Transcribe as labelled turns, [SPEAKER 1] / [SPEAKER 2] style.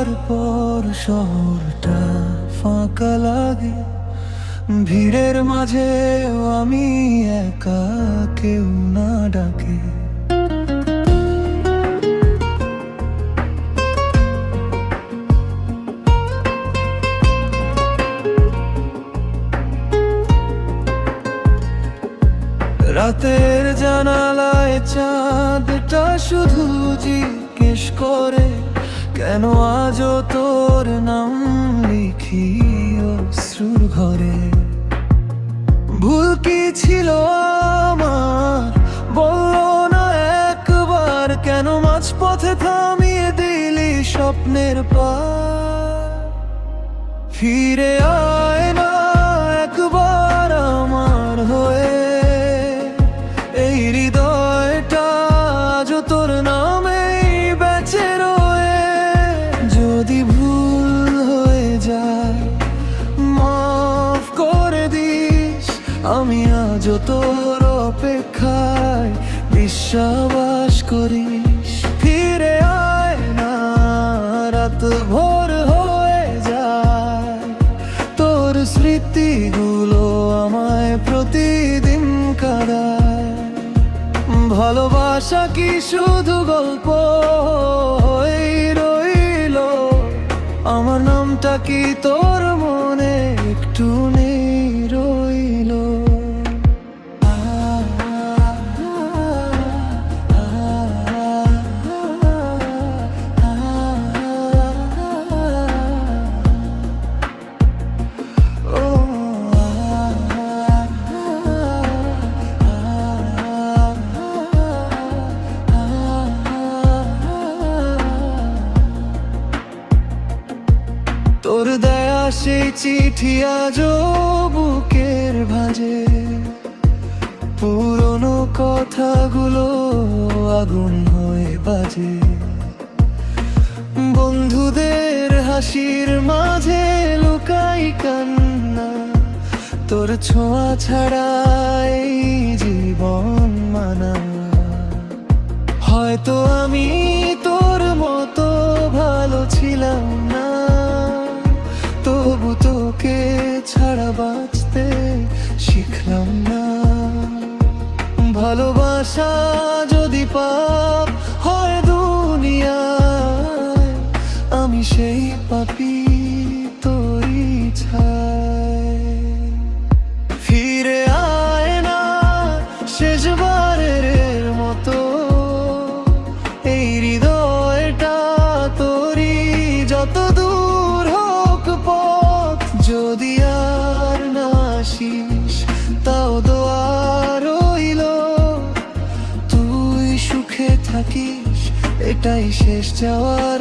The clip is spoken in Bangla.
[SPEAKER 1] যাওয়ার পর শহরটা ফাঁকা লাগে, ভিড়ের মাঝেও আমি একা, কেউ না ডাকে। রাতের জানালায় চাঁদটা শুধু জিজ্ঞেস করে, কেন আজও তোর নাম লিখি অশ্রুর ঘরে। ভুল কি ছিল আমার, বললো না একবার, কেন মাঝপথে থামিয়ে দিলি স্বপ্নের পার। ফিরে আয় না একবার আমার হয়ে, এই হৃদয়টা আজও তোর নামেই বেঁচে রয়ে। যদি ভুল হয়ে যায় মাফ করে দিস, আমি আজও তোর অপেক্ষায় বিশ্বাস করিস। ফিরে আয় না, রাত ভোর হয়ে যায়, তোর স্মৃতিগুলো আমায় প্রতিদিন কাঁদায়। ভালোবাসা কি শুধু গল্প হয়েই রইল, আমার নামটা কি তোর মনে একটু নেই রইল। তোর দেয়া সেই চিঠি আজও বুকের ভাঁজে, পুরনো কথাগুলো আগুন হয়ে বাজে। বন্ধুদের হাসির মাঝে লুকাই কান্না, তোর ছোঁয়া ছাড়াই জীবন মানা। হয়তো আমি তোর মতো ভালো ছিলাম না, তবু তোকে ছাড়া বাঁচতে শিখলাম না। ভালোবাসা যদি পাপ হয় দুনিয়ায়, আমি সেই পাপী তোরই ছায়। ফিরে আয় না শেষবারের মতো, এই হৃদয়টা তোরই, যত দূর হোক পথ। যদি আর না আসিস তাও দোয়া রইল, তুই সুখে থাকিস এটাই শেষ চাওয়ার।